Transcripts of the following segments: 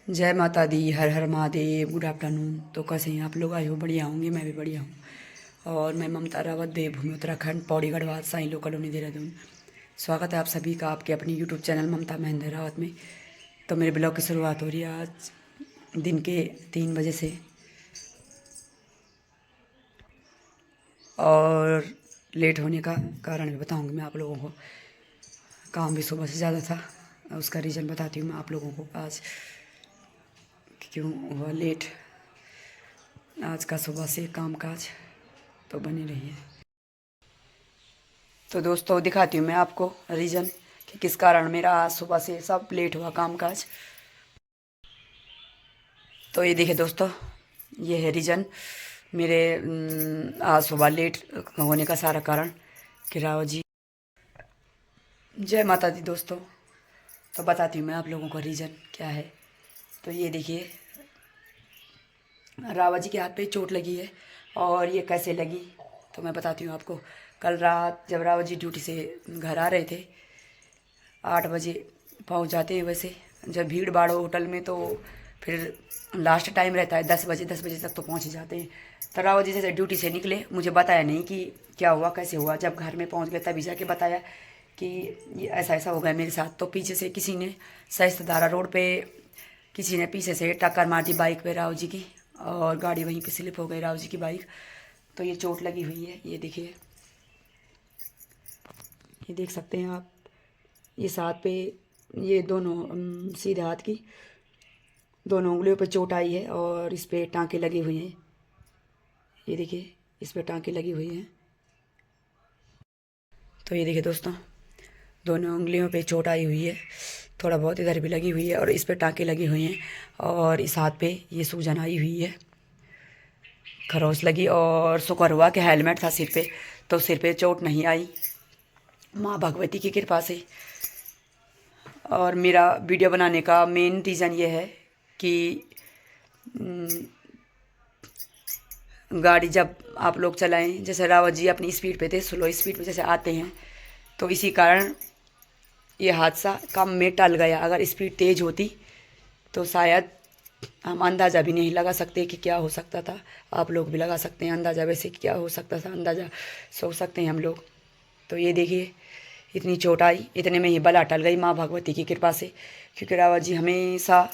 जय माता दी, हर हर महादेव। Good afternoon. तो कैसे हैं आप लोग? आए हो बढ़िया होंगे, मैं भी बढ़िया हूँ। और मैं ममता रावत, देवभूमि उत्तराखंड, पौड़ी गढ़वाल, साई लो कॉलोनी, देहरादून। स्वागत है आप सभी का आपके अपनी यूट्यूब चैनल ममता महेंद्र रावत में। तो मेरे ब्लॉग की शुरुआत हो रही है आज दिन के 3 बजे से। और लेट होने का कारण भी बताऊँगी मैं आप लोगों को। काम भी सुबह से ज़्यादा था, उसका रीज़न बताती हूँ मैं आप लोगों को आज क्यों हुआ लेट। आज का सुबह से काम काज तो बनी रही है। तो दोस्तों दिखाती हूँ मैं आपको रीज़न कि किस कारण मेरा आज सुबह से सब लेट हुआ काम काज। तो ये देखिए दोस्तों, ये है रीज़न मेरे आज सुबह लेट होने का सारा कारण। कि रावत जी, जय माता दी दोस्तों। तो बताती हूँ मैं आप लोगों को रीज़न क्या है। तो ये देखिए, रावत जी के हाथ पे चोट लगी है। और ये कैसे लगी तो मैं बताती हूँ आपको। कल रात जब रावत जी ड्यूटी से घर आ रहे थे, 8 बजे पहुँच जाते हैं वैसे। जब भीड़ भाड़ हो होटल में तो फिर लास्ट टाइम रहता है 10 बजे, 10 बजे तक तो पहुँच ही जाते हैं। तो रावत जी जैसे ड्यूटी से निकले, मुझे बताया नहीं कि क्या हुआ कैसे हुआ। जब घर में पहुँच गए तभी जाके बताया कि ये ऐसा ऐसा हो गया मेरे साथ। तो पीछे से किसी ने सहिस्तेदारा रोड पे किसी ने पीछे से टक्कर मार दी बाइक पे राव जी की, और गाड़ी वहीं पे स्लिप हो गई राव जी की बाइक। तो ये चोट लगी हुई है, ये देखिए, ये देख सकते हैं आप। ये हाथ पे, ये दोनों सीधे हाथ की दोनों उंगलियों पे चोट आई है। और इस पे टाँके लगे हुए हैं, ये देखिए, इस पे टाँके लगी हुई हैं। तो ये देखिए दोस्तों, दोनों उंगलियों पे चोट आई हुई है, थोड़ा बहुत इधर भी लगी हुई है और इस पे टाँके लगी हुई हैं। और इस हाथ पे ये सूजन आई हुई है, खरोच लगी। और शुक्र हुआ कि हेलमेट था सिर पे, तो सिर पे चोट नहीं आई, माँ भगवती की कृपा से। और मेरा वीडियो बनाने का मेन रीज़न ये है कि गाड़ी जब आप लोग चलाएं, जैसे रावत जी अपनी स्पीड पे थे, स्लो स्पीड पे जैसे आते हैं, तो इसी कारण ये हादसा कम में टल गया। अगर स्पीड तेज़ होती तो शायद हम अंदाज़ा भी नहीं लगा सकते कि क्या हो सकता था। आप लोग भी लगा सकते हैं अंदाज़ा, वैसे कि क्या हो सकता था अंदाज़ा सोच सकते हैं हम लोग। तो ये देखिए, इतनी चोट आई, इतने में ही बला टल गई माँ भगवती की कृपा से। क्योंकि रावत जी हमेशा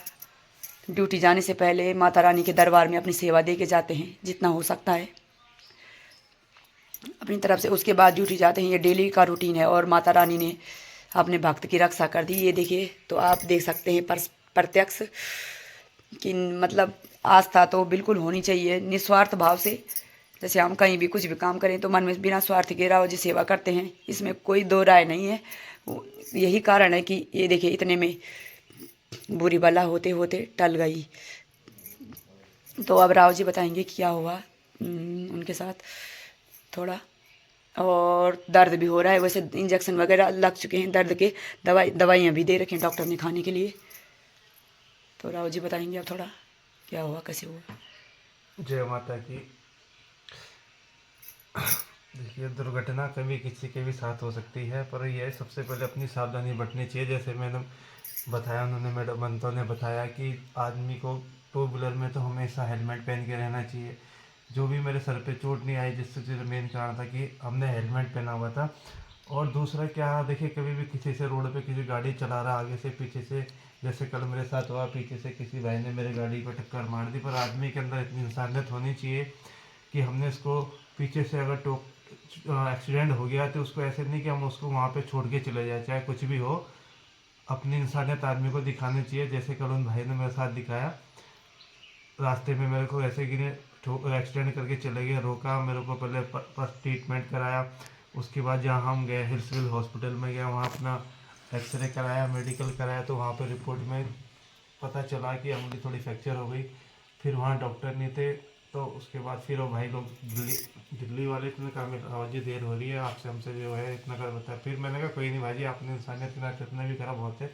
ड्यूटी जाने से पहले माता रानी के दरबार में अपनी सेवा दे के जाते हैं जितना हो सकता है अपनी तरफ से। उसके बाद ड्यूटी जाते हैं, ये डेली का रूटीन है। और माता रानी ने अपने भक्त की रक्षा कर दी, ये देखिए। तो आप देख सकते हैं प्रत्यक्ष कि मतलब आस्था तो बिल्कुल होनी चाहिए निस्वार्थ भाव से। जैसे हम कहीं भी कुछ भी काम करें तो मन में बिना स्वार्थ के राव जी सेवा करते हैं, इसमें कोई दो राय नहीं है। यही कारण है कि ये देखिए, इतने में बुरी बला होते होते टल गई। तो अब राव जी बताएंगे कि क्या हुआ उनके साथ थोड़ा। और दर्द भी हो रहा है, वैसे इंजेक्शन वगैरह लग चुके हैं दर्द के, दवाइयाँ भी दे रखी हैं डॉक्टर ने खाने के लिए। तो राव जी बताएंगे अब थोड़ा क्या हुआ कैसे हुआ। जय माता की। देखिए, दुर्घटना कभी किसी के भी साथ हो सकती है, पर यह सबसे पहले अपनी सावधानी बरतनी चाहिए। जैसे मैंने बताया, उन्होंने मैडम बंतों ने बताया कि आदमी को टू व्हीलर में तो हमेशा हेलमेट पहन के रहना चाहिए। जो भी मेरे सर पे चोट नहीं आई, जिससे मेन कारण था कि हमने हेलमेट पहना हुआ था। और दूसरा क्या, देखिए, कभी भी किसी से रोड पे किसी गाड़ी चला रहा आगे से पीछे से, जैसे कल मेरे साथ हुआ, पीछे से किसी भाई ने मेरी गाड़ी को टक्कर मार दी। पर आदमी के अंदर इतनी इंसानियत होनी चाहिए कि हमने इसको पीछे से अगर एक्सीडेंट हो गया तो उसको ऐसे नहीं कि हम उसको वहाँ पे छोड़ के चले जाए, चाहे कुछ भी हो। अपनी इंसानियत आदमी को दिखानी चाहिए, जैसे कल उन भाई ने मेरे साथ दिखाया। रास्ते में मेरे को ऐसे गिरे, एक्सीडेंट करके चले गए, रोका मेरे को, पहले फर्स्ट ट्रीटमेंट कराया। उसके बाद जहाँ हम गए हिल्सविल हॉस्पिटल में गए, वहाँ अपना एक्सरे कराया, मेडिकल कराया। तो वहाँ पर रिपोर्ट में पता चला कि उंगली थोड़ी फ्रैक्चर हो गई। फिर वहाँ डॉक्टर नहीं थे, तो उसके बाद फिर वो भाई लोग दिल्ली दिल्ली वाले ने कहा मेरे आवाज़ देर हो रही है, आपसे हमसे जो है इतना कर बताया। फिर मैंने कहा कोई नहीं भाई जी, आपने इंसानियत के नाते इतना भी करा बहुत है,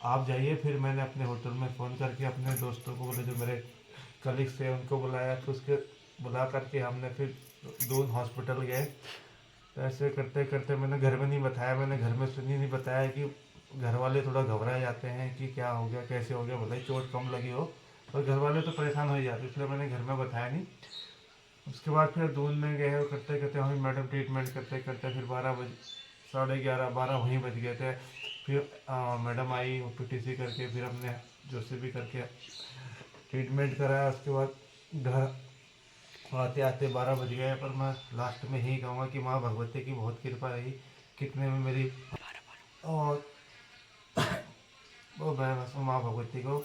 आप जाइए। फिर मैंने अपने होटल में फ़ोन करके अपने दोस्तों को बोले, जो मेरे कलीग्स थे उनको बुलाया। फिर उसके बुला करके हमने फिर दून हॉस्पिटल गए। तो ऐसे करते करते मैंने घर में नहीं बताया, मैंने घर में सुनी नहीं बताया कि घर वाले थोड़ा घबरा जाते हैं कि क्या हो गया, कैसे हो गया, भले ही चोट कम लगी हो, पर घर वाले तो परेशान हो ही जाते, इसलिए मैंने घर में बताया नहीं। उसके बाद फिर दूध में गए, करते करते वहीं मैडम ट्रीटमेंट करते करते फिर 12 बजे, 11:30 12 वहीं बज गए थे। फिर मैडम आई, वो PTC करके, फिर हमने जो से भी करके ट्रीटमेंट कराया। उसके बाद घर आते आते 12 बज गए। पर मैं लास्ट में यही कहूँगा कि माँ भगवती की बहुत कृपा रही, कितने में मेरी, और वो मैं बस माँ भगवती को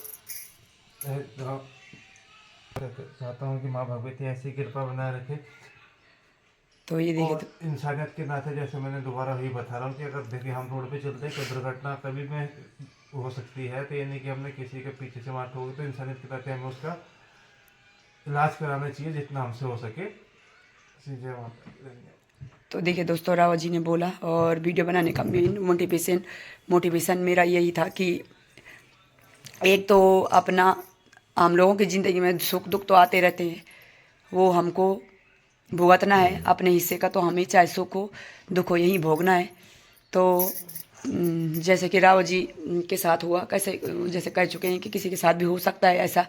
चाहता हूँ कि माँ भगवती ऐसी कृपा बनाए रखे। तो ये देखिए, और इंसानियत के नाते जैसे मैंने दोबारा वही बता रहा हूँ कि अगर देखिए हम रोड पे चलते हैं, कोई दुर्घटना कभी में हो सकती है, तो ये नहीं कि हमने किसी के पीछे से मार ठोकी, तो इंसानियत के नाते हमें उसका इलाज कराना चाहिए जितना हमसे हो सके। जय माता दी। तो देखिए दोस्तों, रावत जी ने बोला, और वीडियो बनाने का मेन मोटिवेशन मेरा यही था कि एक तो अपना, हम लोगों की ज़िंदगी में सुख दुख तो आते रहते हैं, वो हमको भुगतना है। अपने हिस्से का तो हमें चाहे सुख हो दुख हो यही भोगना है। तो जैसे कि रावत जी के साथ हुआ, कैसे जैसे कह चुके हैं कि किसी के साथ भी हो सकता है ऐसा।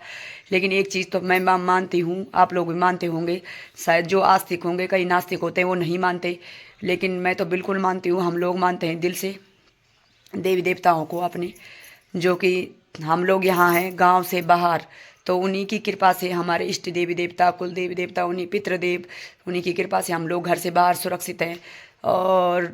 लेकिन एक चीज़ तो मैं मानती हूँ, आप लोग भी मानते होंगे, शायद जो आस्तिक होंगे, कई नास्तिक होते हैं वो नहीं मानते, लेकिन मैं तो बिल्कुल मानती हूँ। हम लोग मानते हैं दिल से देवी देवताओं को अपने, जो कि हम लोग यहाँ हैं गांव से बाहर, तो उन्हीं की कृपा से हमारे इष्ट देवी देवता, कुल देवी देवता, उन्हीं पितृदेव, उन्हीं की कृपा से हम लोग घर से बाहर सुरक्षित हैं। और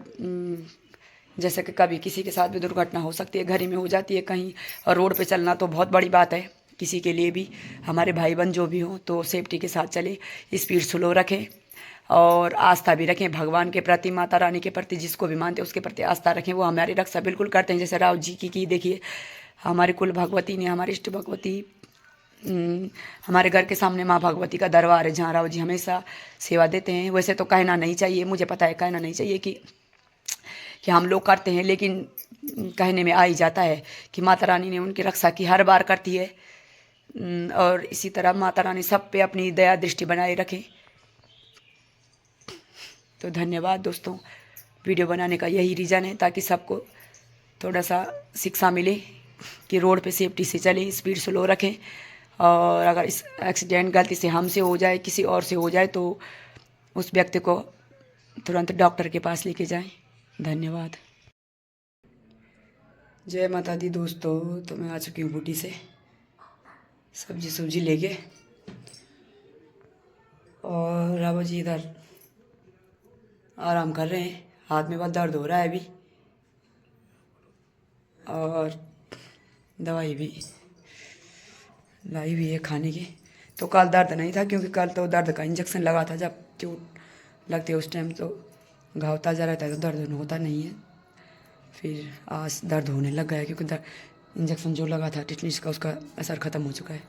जैसे कि कभी किसी के साथ भी दुर्घटना हो सकती है, घर ही में हो जाती है कहीं, और रोड पे चलना तो बहुत बड़ी बात है किसी के लिए भी। हमारे भाई बहन जो भी हों तो सेफ्टी के साथ चले, स्पीड स्लो रखें, और आस्था भी रखें भगवान के प्रति, माता रानी के प्रति, जिसको भी मानते हैं उसके प्रति आस्था रखें। वो हमारी रक्षा बिल्कुल करते हैं। जैसे राव जी की देखिए, हमारे कुल भगवती ने, हमारी इष्ट भगवती, हमारे घर के सामने माँ भगवती का दरबार है जहाँ राव जी हमेशा सेवा देते हैं। वैसे तो कहना नहीं चाहिए, मुझे पता है कहना नहीं चाहिए कि हम लोग करते हैं, लेकिन कहने में आ ही जाता है कि माता रानी ने उनकी रक्षा की, हर बार करती है। और इसी तरह माता रानी सब पे अपनी दया दृष्टि बनाए रखे। तो धन्यवाद दोस्तों, वीडियो बनाने का यही रीज़न है, ताकि सबको थोड़ा सा शिक्षा मिले कि रोड पे सेफ्टी से चलें, स्पीड स्लो रखें, और अगर इस एक्सीडेंट गलती से हमसे हो जाए, किसी और से हो जाए, तो उस व्यक्ति को तुरंत डॉक्टर के पास लेके जाएं। धन्यवाद। जय माता दी दोस्तों। तो मैं आ चुकी हूँ बूटी से सब्जी लेके, और रावत जी इधर आराम कर रहे हैं, हाथ में बहुत दर्द हो रहा है अभी, और दवाई भी लाई हुई है खाने की। तो कल दर्द नहीं था, क्योंकि कल तो दर्द का इंजेक्शन लगा था, जब चोट लगती है उस टाइम तो घाव ताज़ा रहता है तो दर्द होता नहीं है। फिर आज दर्द होने लग गया है, क्योंकि इंजेक्शन जो लगा था टिटनिस का, उसका असर ख़त्म हो चुका है।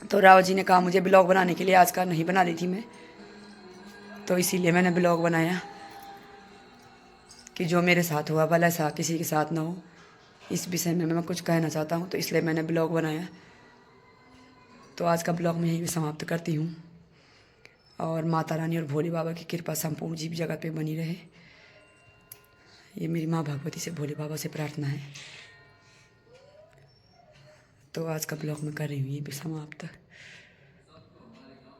तो रावत जी ने कहा मुझे ब्लॉग बनाने के लिए, आज का नहीं बना रही थी मैं, तो इसीलिए मैंने ब्लॉग बनाया कि जो मेरे साथ हुआ भला सा किसी के साथ ना हो, इस विषय में मैं कुछ कहना चाहता हूँ, तो इसलिए मैंने ब्लॉग बनाया। तो आज का ब्लॉग मैं यहीं पे समाप्त करती हूँ, और माता रानी और भोले बाबा की कृपा संपूर्ण जीव जगत पे बनी रहे, ये मेरी माँ भगवती से, भोले बाबा से प्रार्थना है। तो आज का ब्लॉग मैं कर रही हूँ ये भी समाप्त।